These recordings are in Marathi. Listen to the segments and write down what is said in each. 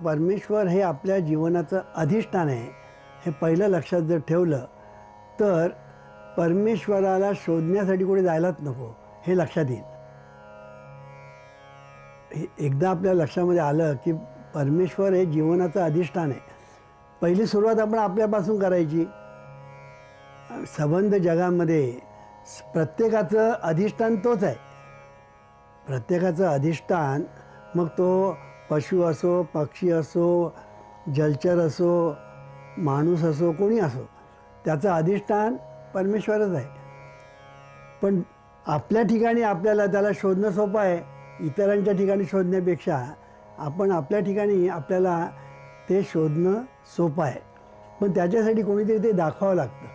परमेश्वर हे आपल्या जीवनाचं अधिष्ठान आहे हे पहिलं लक्षात जर ठेवलं तर परमेश्वराला शोधण्यासाठी कुठे जायलाच नको हे लक्षात येईल. एकदा आपल्या लक्षामध्ये आलं की परमेश्वर हे जीवनाचं अधिष्ठान आहे, पहिली सुरुवात आपण आपल्यापासून करायची. संबंध जगामध्ये प्रत्येकाचं अधिष्ठान तोच आहे. प्रत्येकाचं अधिष्ठान, मग तो पशु असो, पक्षी असो, जलचर असो, माणूस असो, कोणी असो, त्याचं अधिष्ठान परमेश्वरच आहे. पण आपल्या ठिकाणी आपल्याला त्याला शोधणं सोपं आहे. इतरांच्या ठिकाणी शोधण्यापेक्षा आपण आपल्या ठिकाणी आपल्याला ते शोधणं सोपं आहे. पण त्याच्यासाठी कोणीतरी ते दाखवावं लागतं,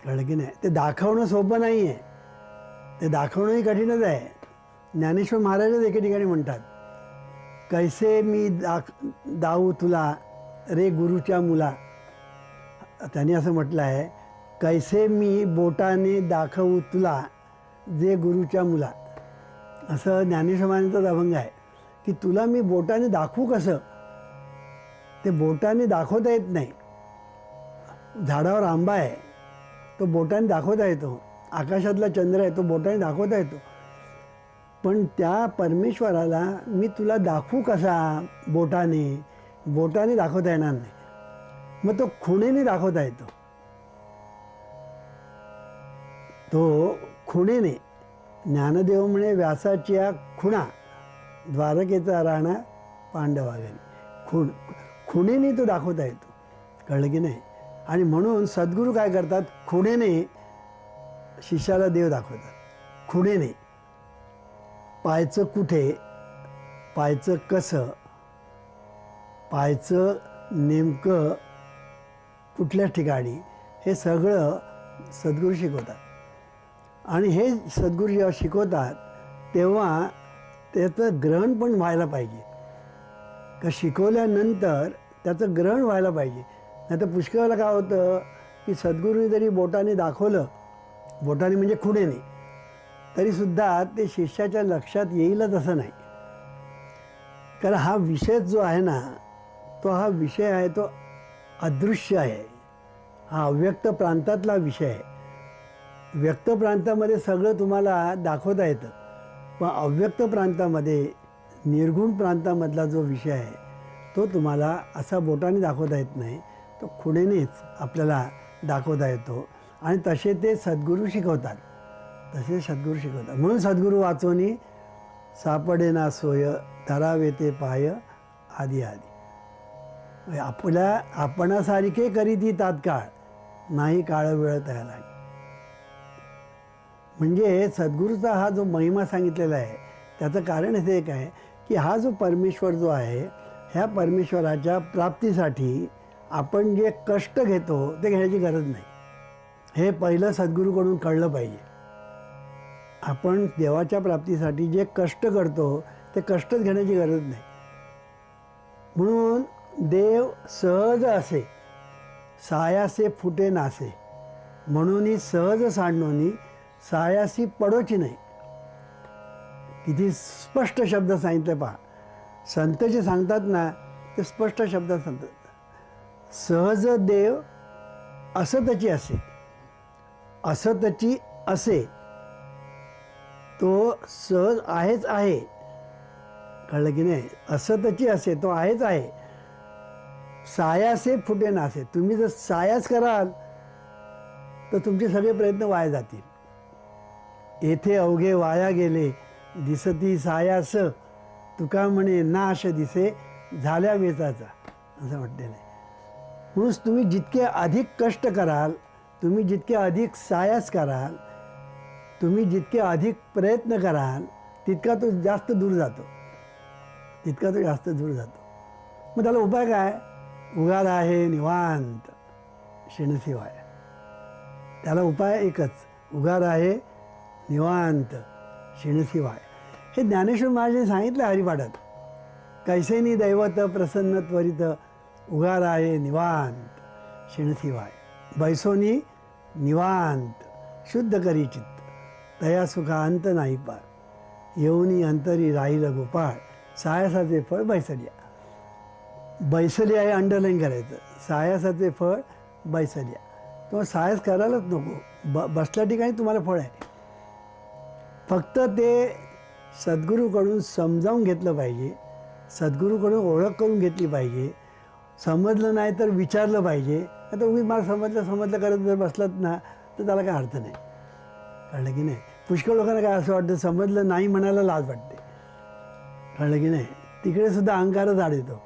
कळलं की नाही? ते दाखवणं सोपं नाही आहे, ते दाखवणंही कठीणच आहे. ज्ञानेश्वर महाराजच एके ठिकाणी म्हणतात, कैसे मी दाऊ तुला रे गुरुच्या मुला. त्यांनी असं म्हटलं आहे, कैसे मी बोटाने दाखवू तुला जे गुरुच्या मुला. असं ज्ञानेश्वर महाराजांचाच अभंग आहे की तुला मी बोटाने दाखवू कसं. ते बोटाने दाखवता येत नाही. झाडावर आंबा आहे, तो बोटाने दाखवता येतो. आकाशातला चंद्र आहे, तो बोटाने दाखवता येतो. पण त्या परमेश्वराला मी तुला दाखवू कसा बोटाने दाखवता येणार नाही. मग तो खुणेने दाखवता येतो. तो खुणेने, ज्ञानदेव म्हणे व्यासाच्या खुणा द्वारकेचा राणा पांडवाघरी. खुणेने तो दाखवता येतो, कळलं की नाही? आणि म्हणून सद्गुरू काय करतात, खुणेने शिष्याला देव दाखवतात. खुणेने पायचं कुठे, पायचं कसं, पायचं नेमकं कुठल्या ठिकाणी, हे सगळं सद्गुरू शिकवतात. आणि हे सद्गुरू जेव्हा शिकवतात तेव्हा त्याचं ग्रहण पण व्हायला पाहिजे. का शिकवल्यानंतर त्याचं ग्रहण व्हायला पाहिजे. नाही तर पुष्कळ वेळेला काय होतं की सद्गुरूने जरी बोटाने दाखवलं, बोटाने म्हणजे खुणेने, तरीसुद्धा ते शिष्याच्या लक्षात येईलच असं नाही. कारण हा विषय जो आहे ना, तो हा विषय आहे तो अदृश्य आहे. हा अव्यक्त प्रांतातला विषय आहे. व्यक्त प्रांतामध्ये सगळं तुम्हाला दाखवता येतं, पण अव्यक्त प्रांतामध्ये, निर्गुण प्रांतामधला जो विषय आहे तो तुम्हाला असा बोटाने दाखवता येत नाही, तो खुणेनेच आपल्याला दाखवता येतो. आणि तसे ते सद्गुरू शिकवतात, तसे सद्गुरू शिकवतात. म्हणून सद्गुरू वाचोनी सापडे ना सोय, धरावे ते पाय आधी आधी. आपणासारखे करीती तात्काळ, नाही काळ वेळ त्याला. म्हणजे सद्गुरूचा हा जो महिमा सांगितलेला आहे त्याचं कारण हे एक आहे की हा जो परमेश्वर जो आहे, ह्या परमेश्वराच्या प्राप्तीसाठी आपण जे कष्ट घेतो ते घेण्याची गरज नाही. हे पहिलं सद्गुरूकडून कळलं पाहिजे. आपण देवाच्या प्राप्तीसाठी जे कष्ट करतो ते कष्टच घेण्याची गरज नाही. म्हणून देव सहज असे, सायासे फुटे नासे, म्हणून सहज सांडणोनी सायासी पडोची नाही. किती स्पष्ट शब्द सांगितले पहा. संत जे सांगतात ना ते स्पष्ट शब्दात सांगतात. सहज देव असतची असे, असतची असे, तो सहज आहेच आहे, कळलं की नाही? असतची असे, तो आहेच आहे. सायासे फुटे नासे, तुम्ही जर सायाच कराल तर तुमचे सगळे प्रयत्न वाया जातील. येथे अवघे वाया गेले दिसती सायास, तुका म्हणे नाश दिसे झाल्या वेचाचा, असं म्हटलेलं आहे. म्हणून तुम्ही जितके अधिक कष्ट कराल, तुम्ही जितके अधिक सायास कराल, तुम्ही जितके अधिक प्रयत्न कराल, तितका तो जास्त दूर जातो, तितका तो जास्त दूर जातो. मग त्याला उपाय काय? उगार आहे निवांत शिणशिवाय. त्याला उपाय एकच, उगार आहे निवांत शिणशिवाय. हे ज्ञानेश्वर महाराजांनी सांगितलं हरिपाठात. कैसेनी दैवत प्रसन्न त्वरित, उगार आहे निवांत शिणशिवाय. बैसोनी निवांत शुद्ध करी चित्त, तया सुखा अंत नाही पार. येऊनी अंतरी राहील गोपाळ, सायसाचे फळ बैसल्या. बैसली आहे अंडरलाईन करायचं. सायासाचे फळ बैसल्या. तुम्हाला सायास करायलाच नको. बसल्या ठिकाणी तुम्हाला फळ आहे. फक्त ते सद्गुरूकडून समजावून घेतलं पाहिजे, सद्गुरूकडून ओळख करून घेतली पाहिजे. समजलं नाही तर विचारलं पाहिजे. आता उगीच मला समजलं करत जर बसलात ना तर त्याला काय अर्थ नाही. कळलं की नाही. पुष्कळ लोकांना काय असं वाटतं, समजलं नाही म्हणायला लाज वाटते. कळलं की नाही. तिकडे सुद्धा अहंकारच आड येतो.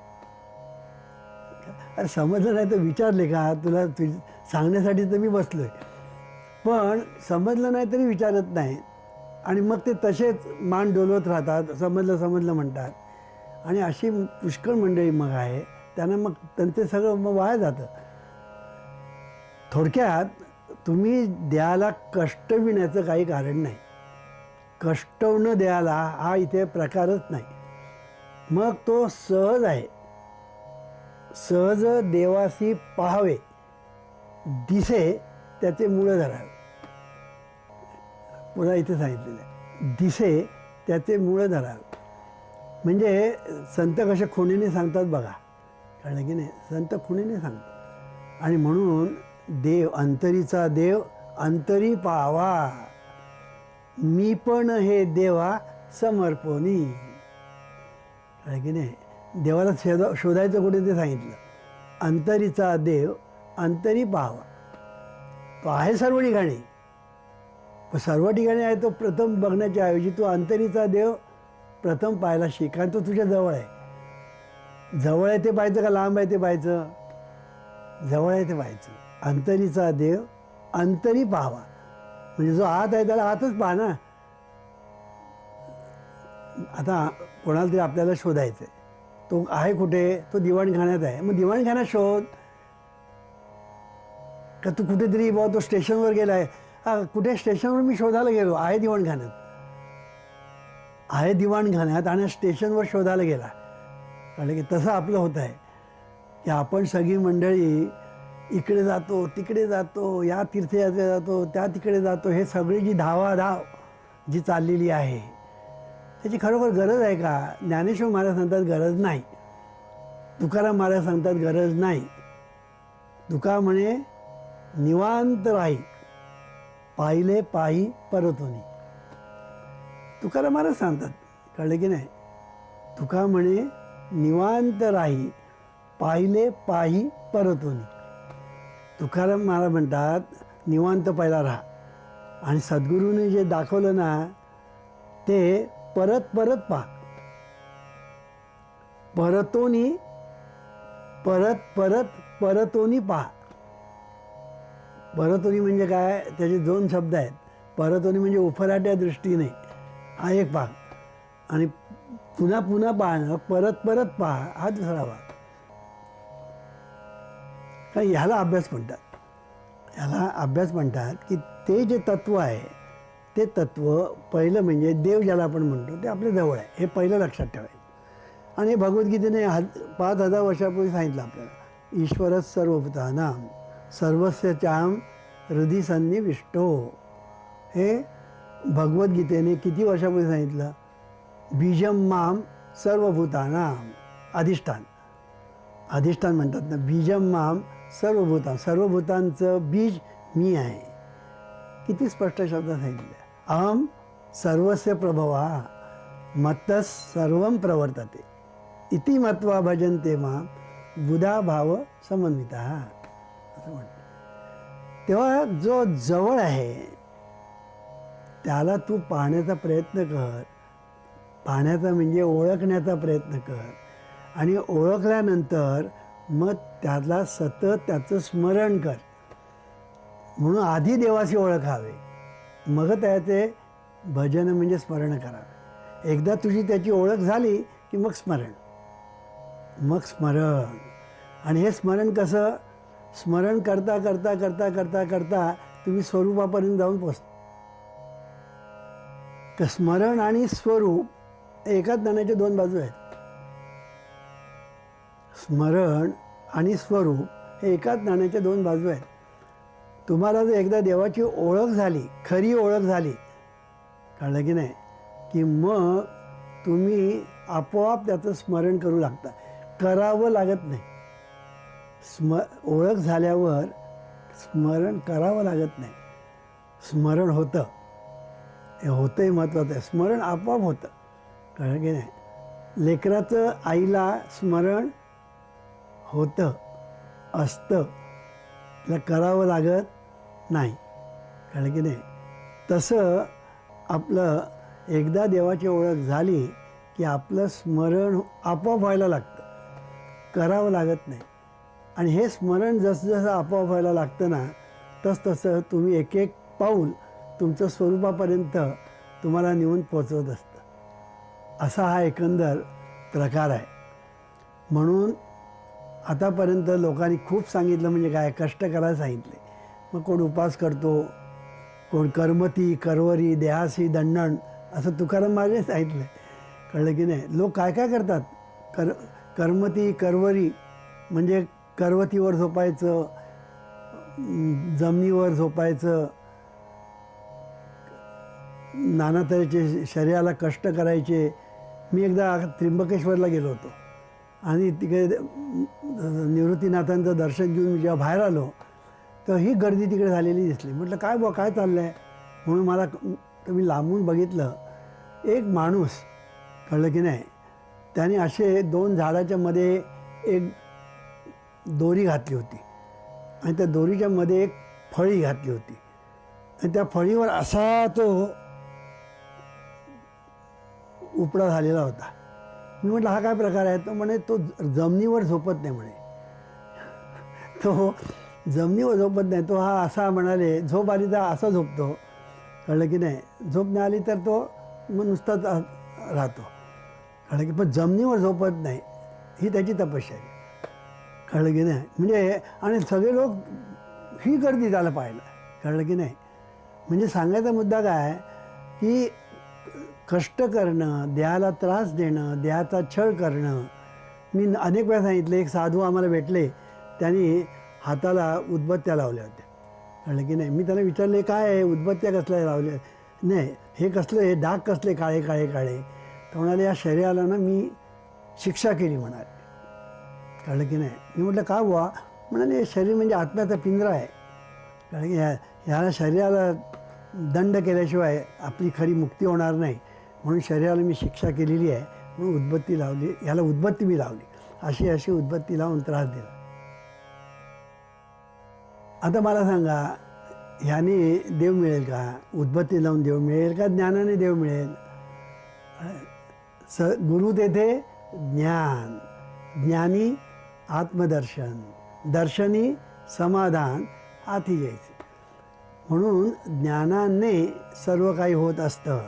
अरे समजलं नाही तर विचारले का, तुला सांगण्यासाठी तर मी बसलो आहे. पण समजलं नाही तरी विचारत नाही आणि मग ते तसेच मान डोलवत राहतात, समजलं म्हणतात. आणि अशी पुष्कळ मंडळी मग आहे, त्यांना मग त्यांचं सगळं मग वाया जातं. थोडक्यात तुम्ही देहाला कष्ट विण्याचं काही कारण नाही. कष्टवणं देहाला हा इथे प्रकारच नाही. मग तो सहज आहे. सहज देवासी पाहावे, दिसे त्याचे मूळ धरावे. पुन्हा इथे सांगितलेलं आहे, दिसे त्याचे मूळ धरावे. म्हणजे संत कसे खुणीने सांगतात बघा. कळलं की नाही. संत खुणीने सांगतात. आणि म्हणून देव, अंतरीचा देव अंतरी पाहावा, मी पण हे देवा समर्पणी. कळलं की नाही. देवाला शोधायचं कुठे ते सांगितलं. अंतरीचा देव अंतरी पाहावा. तो आहे सर्व ठिकाणी, पण सर्व ठिकाणी आहे तो प्रथम बघण्याच्या ऐवजी तू अंतरीचा देव प्रथम पाहायला शिक. कारण तो तुझ्या जवळ आहे. जवळ आहे ते पाहायचं का लांब आहे ते पाहायचं? जवळ आहे ते पाहायचं. अंतरीचा देव अंतरी पाहावा. म्हणजे जो आत आहे त्याला आतच पहा ना. आता कोणाला तरी आपल्याला शोधायचं आहे, तो आहे कुठे? तो दिवाणखान्यात आहे. मग दिवाणखान्यात शोध. का तू कुठेतरी तो स्टेशनवर गेला आहे, कुठे स्टेशनवर मी शोधायला गेलो, आहे दिवाणखान्यात. आहे दिवाणखान्यात आणि स्टेशनवर शोधायला गेला. कळलं की. तसं आपलं होत आहे की आपण सगळी मंडळी इकडे जातो, तिकडे जातो, या तीर्थयात्रेला जातो, त्या तिकडे जातो. हे सगळी जी धावाधाव जी चाललेली आहे त्याची खरोखर गरज आहे का? ज्ञानेश्वर महाराज सांगतात गरज नाही. तुकाराम महाराज सांगतात गरज नाही. तुका म्हणे निवांत राही, पाहिले पाही परतोनी. तुकाराम महाराज सांगतात. कळलं की नाही. तुका म्हणे निवांत राही, पाहिले पाही परतोनी. तुकाराम महाराज म्हणतात निवांत पहिला राहा, आणि सद्गुरूने जे दाखवलं ना ते परत परत पहा. परतोनी, परतोनी पहा. परतोनी म्हणजे काय? त्याचे दोन शब्द आहेत. परतोनी म्हणजे उफराट्या दृष्टीने हा एक भाग, आणि पुन्हा पुन्हा पाहणं, परत पहा हा दुसरा भाग. कारण ह्याला अभ्यास म्हणतात. ह्याला अभ्यास म्हणतात की ते जे तत्व आहे ते तत्व पहिलं म्हणजे देव ज्याला आपण म्हणतो ते आपल्या जवळ आहे, हे पहिलं लक्षात ठेवायचं. आणि भगवद्गीतेने 5000 वर्षापूर्वी सांगितलं आपल्याला, ईश्वरच सर्वभूतानां सर्वस्य चाहं हृदि सन्निविष्टो. हे भगवद्गीतेने किती वर्षापूर्वी सांगितलं? बीजम माम सर्वभूतानां. अधिष्ठान म्हणतात ना. बीजम माम सर्वभूतांचं बीज मी आहे. किती स्पष्ट शब्दात सांगितलं. अहम सर्वस्य प्रभवा मत्तः सर्वं प्रवर्तते इति मत्वा भजन्ते मां बुधा भाव समन्विता. असं म्हणते. तेव्हा जो जवळ आहे त्याला तू पाहण्याचा प्रयत्न कर. पाहण्याचा म्हणजे ओळखण्याचा प्रयत्न कर. आणि ओळखल्यानंतर मग त्याला सतत त्याचं स्मरण कर. म्हणून आधी देवाशी ओळखावे, मग त्याचे भजन म्हणजे स्मरण करावे. एकदा तुझी त्याची ओळख झाली की मग स्मरण. आणि हे स्मरण कसं? स्मरण करता करता करता करता करता तुम्ही स्वरूपापर्यंत जाऊन पोचता. तर स्मरण आणि स्वरूप एकाच नाण्याच्या दोन बाजू आहेत. स्मरण आणि स्वरूप हे एकाच नाण्याच्या दोन बाजू आहेत. तुम्हाला जर एकदा देवाची ओळख झाली, खरी ओळख झाली, कळलं की नाही, की मग तुम्ही आपोआप त्याचं स्मरण करू लागता. करावं लागत नाही. ओळख झाल्यावर स्मरण करावं लागत नाही, स्मरण होतं. हे होतंही महत्त्वाचं आहे. स्मरण आपोआप होतं, कळलं की नाही. लेकराचं आईला स्मरण होतं, असतं, त्याला करावं लागत नाही, कळलं की नाही. तसं आपलं एकदा देवाची ओळख झाली की आपलं स्मरण आपोआप व्हायला लागतं, करावं लागत नाही. आणि हे स्मरण जसं जसं आपोआप व्हायला लागतं ना, तसं तुम्ही एक एक पाऊल तुमचं स्वरूपापर्यंत तुम्हाला नेऊन पोचवत असतं. असा हा एकंदर प्रकार आहे. म्हणून आतापर्यंत लोकांनी खूप सांगितलं, म्हणजे काय, कष्ट करायला सांगितले. मग कोण उपास करतो, कोण कर्मती करवरी देहासी दंडन, असं तुकाराम महाराजांनी सांगितलं, कळलं की नाही. लोक काय काय करतात, कर्मती करवरी म्हणजे करवतीवर झोपायचं, जमिनीवर झोपायचं, नाना तऱ्हेचे शरीराला कष्ट करायचे. मी एकदा त्र्यंबकेश्वरला गेलो होतो आणि तिकडे निवृत्तीनाथांचं दर्शन घेऊन मी जेव्हा बाहेर आलो तर ही गर्दी तिकडे झालेली दिसली. म्हटलं काय बुवा, काय चाललं आहे म्हणून मला मी लांबून बघितलं. एक माणूस, कळलं की नाही, त्याने असे 2 झाडाच्या मध्ये एक दोरी घातली होती आणि त्या दोरीच्या मध्ये एक फळी घातली होती आणि त्या फळीवर असा तो उपडा झालेला होता. मी म्हटलं हा काय प्रकार आहे. तो म्हणे तो जमिनीवर झोपत नाही म्हणे, तो जमिनीवर झोपत नाही, तो हा असा म्हणाले झोप आली तर असा झोपतो, कळलं की नाही. झोप नाही आली तर तो मग नुसताच राहतो, कळलं की. पण जमिनीवर झोपत नाही, ही त्याची तपस्या आहे, कळलं की नाही. म्हणजे आणि सगळे लोक ही गर्दी त्याला पाहिलं, कळलं की नाही. म्हणजे सांगायचा मुद्दा काय की कष्ट करणं, देहाला त्रास देणं, देहाचा छळ करणं. मी अनेक वेळा सांगितलं, एक साधू आम्हाला भेटले, त्यांनी हाताला उदबत्त्या लावल्या होत्या, कळलं की नाही. मी त्यांना विचारले काय आहे, उदबत्त्या कसल्या लावल्या, नाही हे कसलं, हे डाग कसले काळे काळे काळे. तर म्हणाले या शरीराला ना मी शिक्षा केली म्हणाले, कळलं की नाही. मी म्हटलं का बुवा. म्हणाले शरीर म्हणजे आत्म्याचा पिंजरा आहे, कळलं की. ह्याला शरीराला दंड केल्याशिवाय आपली खरी मुक्ती होणार नाही, म्हणून शरीराला मी शिक्षा केलेली आहे, म्हणून उदबत्ती लावली, ह्याला उदबत्ती मी लावली, अशी अशी उदबत्ती लावून त्रास दिला. आता मला सांगा, ह्याने देव मिळेल का, उदबत्ती लावून देव मिळेल का, ज्ञानाने देव मिळेल. गुरु तेथे ज्ञान, ज्ञानी आत्मदर्शन, दर्शनी समाधान हाती घ्यायचे. म्हणून ज्ञानाने सर्व काही होत असतं.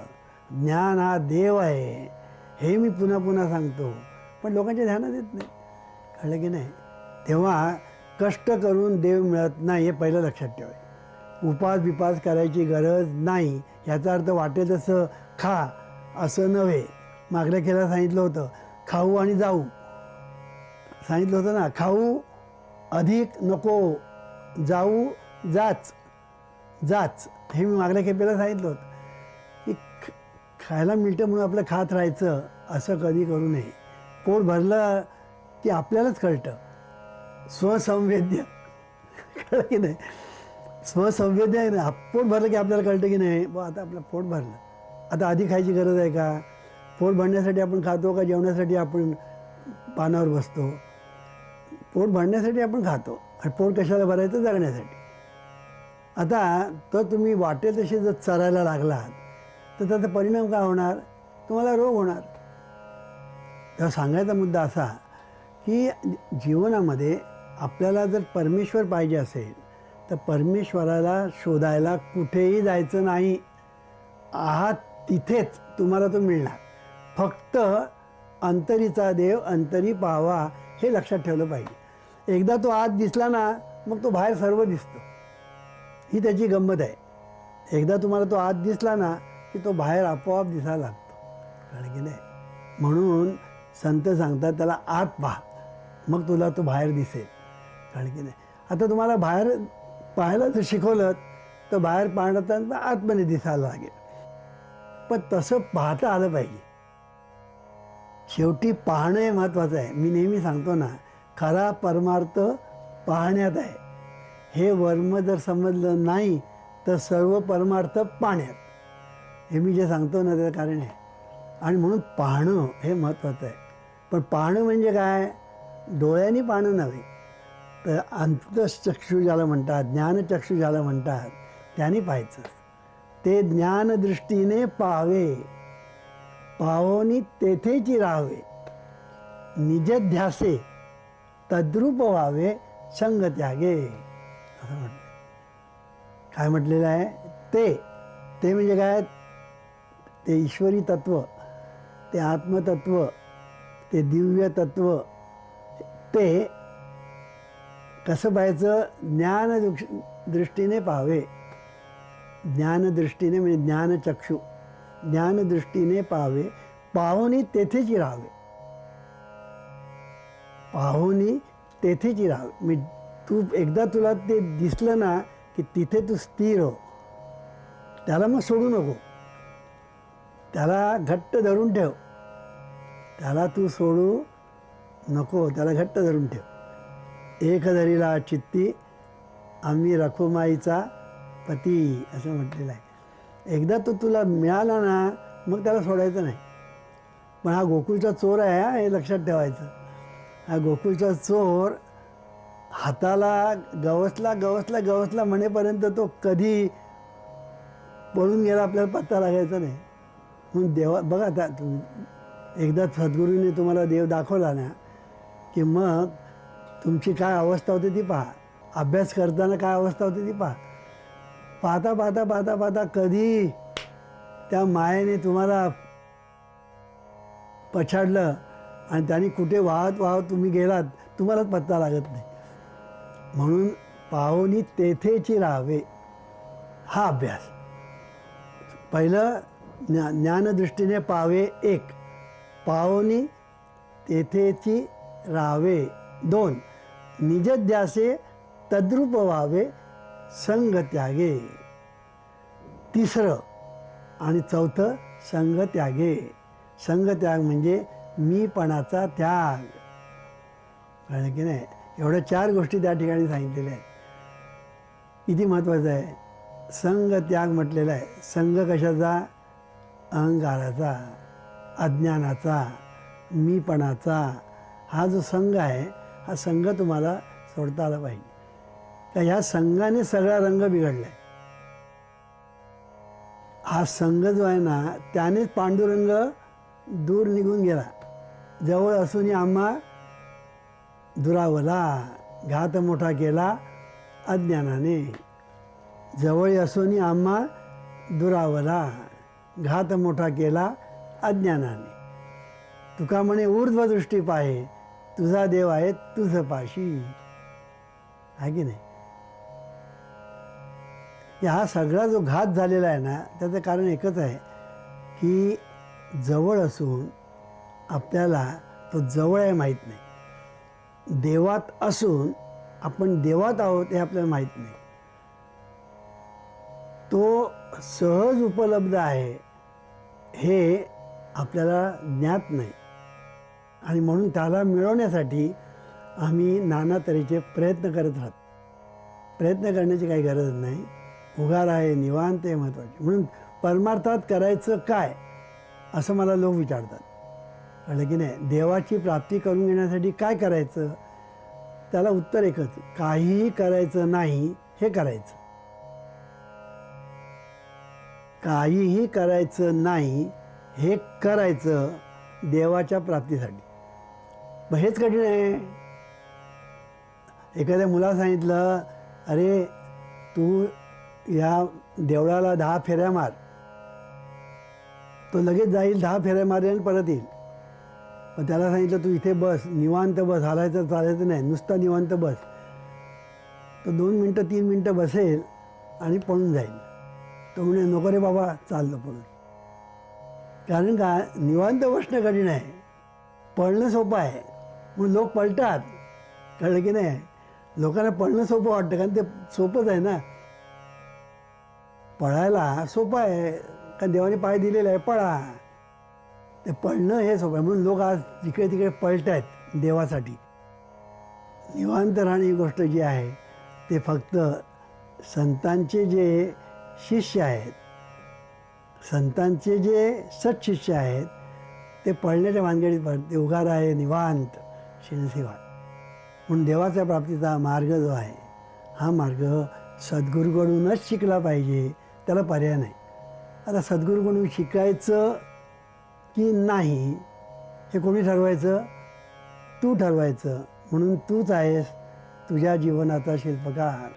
ज्ञान हा देव आहे हे मी पुन्हा पुन्हा सांगतो, पण लोकांच्या ध्यानात येत नाही, कळलं की नाही. तेव्हा कष्ट करून देव मिळत नाही हे पहिलं लक्षात ठेवायचं. उपास बिपास करायची गरज नाही. याचा अर्थ वाटेल तसं खा असं नव्हे. मागल्या खेळाला सांगितलं होतं खाऊ आणि जाऊ, सांगितलं होतं ना, खाऊ अधिक नको, जाऊ जाच जाच, हे मी मागल्या खेपेला सांगितलं होतं की खायला मिळतं म्हणून आपलं खात राहायचं असं कधी करू नये. पोट भरलं की आपल्यालाच कळतं, स्वसंवेद्य, कळलं की नाही. स्वसंवेद्य आहे ना, पोट भरलं की आपल्याला कळतं की नाही बुवा आता आपलं पोट भरलं, आता आधी खायची गरज आहे का. पोट भरण्यासाठी आपण खातो का जेवण्यासाठी आपण पानावर बसतो. पोट भरण्यासाठी आपण खातो आणि पोट कशाला भरायचं, जगण्यासाठी. आता तर तुम्ही वाटेल तसे जर चरायला लागलात तर त्याचा परिणाम काय होणार, तुम्हाला रोग होणार. तेव्हा सांगायचा मुद्दा असा की जीवनामध्ये आपल्याला जर परमेश्वर पाहिजे असेल तर परमेश्वराला शोधायला कुठेही जायचं नाही. आहात तिथेच तुम्हाला तो मिळणार. फक्त अंतरीचा देव अंतरी पाहावा हे लक्षात ठेवलं पाहिजे. एकदा तो आत दिसला ना मग तो बाहेर सर्व दिसतो, ही त्याची गंमत आहे. एकदा तुम्हाला तो आत दिसला ना की तो बाहेर आपोआप दिसायला लागतो, कळलं की नाही. म्हणून संत सांगतात त्याला आत पहा, मग तुला तो बाहेर दिसेल, कळलं की नाही. आता तुम्हाला बाहेर पाहायला जर शिकवलं तर बाहेर पाहण्यात आतमध्ये दिसायला लागेल, पण तसं पाहता आलं पाहिजे. शेवटी पाहणं हे महत्त्वाचं आहे. मी नेहमी सांगतो ना, खरा परमार्थ पाहण्यात आहे. हे वर्म जर समजलं नाही तर सर्व परमार्थ पाहण्यात. हे मी जे सांगतो ना त्याचं कारण आहे. आणि म्हणून पाहणं हे महत्त्वाचं आहे. पण पाहणं म्हणजे काय? डोळ्यांनी पाहणं नव्हे, तर अंतःचक्षु ज्याला म्हणतात, ज्ञानचक्षु ज्याला म्हणतात, त्याने पाहायचं. ते ज्ञानदृष्टीने पाहावे, पाहोनी तेथेची राहावे, निजध्यासे तद्रूप व्हावे, संग त्यागे. असं म्हटलं. काय म्हटलेलं आहे? ते म्हणजे काय? ते ईश्वरी तत्व, ते आत्मतत्व, ते दिव्य तत्व. ते कसं पाहायचं? दृष्टीने पाहावे. ज्ञानदृष्टीने म्हणजे ज्ञानचक्षु, ज्ञानदृष्टीने पाहावे, पाहोनी तेथेची राहावे, पाहोनी तेथेची राहावे. मी तू एकदा तुला ते दिसलं ना की तिथे तू स्थिर हो. त्याला मग सोडू नको, त्याला घट्ट धरून ठेव. त्याला तू सोडू नको, त्याला घट्ट धरून ठेव. एक धरीला चित्ती आम्ही रखुमाईचा पती, असं म्हटलेलं आहे. एकदा तो तुला मिळाला ना मग त्याला सोडायचं नाही. पण हा गोकुळचा चोर आहे, हे लक्षात ठेवायचं. हा गोकुळचा चोर हाताला गवसला म्हणेपर्यंत तो कधी पळून गेला आपल्याला पत्ता लागायचा नाही. म्हणून देवा बघा, त्या तुम्ही एकदा सद्गुरूने तुम्हाला देव दाखवला ना की मग तुमची काय अवस्था होती ती पहा. अभ्यास करताना काय अवस्था होती ती पहा. पाहता पाहता पाहता पाहता कधी त्या मायेने तुम्हाला पछाडलं आणि त्याने कुठे वाहत वाहत तुम्ही गेलात, तुम्हालाच पत्ता लागत नाही. म्हणून पाहोनी तेथेची राहावे, हा अभ्यास. पहिलं ज्ञानदृष्टीने पाहावे, एक. पाहोनी तेथेची राहावे, दोन. निजध्यासे तद्रूप व्हावे, संग त्यागे, तिसरं. आणि चौथं संग त्यागे. संग त्याग म्हणजे मीपणाचा त्याग. कळलं की नाही? एवढ्या 4 गोष्टी त्या ठिकाणी सांगितलेल्या आहेत. किती महत्त्वाचं आहे? संग त्याग म्हटलेला आहे. संग कशाचा? अहंकाराचा, अज्ञानाचा, मीपणाचा. हा जो संग आहे, हा संग तुम्हाला सोडता आला पाहिजे. का ह्या संघाने सगळा रंग बिघडला आहे. हा संघ जो आहे ना, त्यानेच पांडुरंग दूर निघून गेला. जवळ असूनही आम्हा दुरावला, घात मोठा केला अज्ञानाने. जवळ असूनही आम्हा दुरावला, घात मोठा केला अज्ञानाने. तुका म्हणे ऊर्ध्वदृष्टी पाहे, तुझा देव आहे तुझ पाशी. आहे की नाही? हा सगळा जो घात झालेला आहे ना, त्याचं कारण एकच आहे की जवळ असून आपल्याला तो जवळ आहे माहीत नाही. देवात असून आपण देवात आहोत हे आपल्याला माहीत नाही. तो सहज उपलब्ध आहे हे आपल्याला ज्ञात नाही. आणि म्हणून त्याला मिळवण्यासाठी आम्ही नाना तऱ्हेचे प्रयत्न करत राहतो. प्रयत्न करण्याची काही गरज नाही. उगार आहे, निवांत आहे महत्त्वाचे. म्हणून परमार्थात करायचं काय असं मला लोक विचारतात. कळलं की नाही? देवाची प्राप्ती करून घेण्यासाठी काय करायचं? त्याला उत्तर एकच, काहीही करायचं नाही, हे करायचं. काहीही करायचं नाही, हे करायचं देवाच्या प्राप्तीसाठी. मग हेच कठीण आहे. एखाद्या मुलाला सांगितलं, अरे तू या देवळाला 10 फेऱ्या मार, तो लगेच जाईल, 10 फेऱ्या मारेल आणि परत येईल. पण त्याला सांगितलं तू इथे बस, निवांत बस, हालायचं चालायचं नाही, नुसता निवांत बस, तो 2 मिनटं 3 मिनटं बसेल आणि पळून जाईल. तो म्हणे नको रे बाबा, चाललं पळून. कारण का? निवांत बसणं कठीण आहे, पळणं सोपं आहे. म्हणून लोक पळतात. कळलं की नाही? लोकांना पळणं सोपं वाटतं, कारण ते सोपंच आहे ना. पळायला सोपं आहे, कारण देवाने पाय दिलेला आहे, पळा. ते पळणं हे सोपं आहे. म्हणून लोक आज जिकडे तिकडे पळत आहेत देवासाठी. निवांत राहणे ही गोष्ट जी आहे ते फक्त संतांचे जे शिष्य आहेत, संतांचे जे सत्शिष्य आहेत ते पळण्याच्या भानगडीत पडते. उगार आहे निवांत शिणसेवा. म्हणून देवाच्या प्राप्तीचा मार्ग जो आहे हा मार्ग सद्गुरूकडूनच शिकला पाहिजे, त्याला पर्याय नाही. आता सद्गुरूकडून शिकायचं की नाही हे कोणी ठरवायचं? तू ठरवायचं. म्हणून तूच आहेस तुझ्या जीवनाचा शिल्पकार.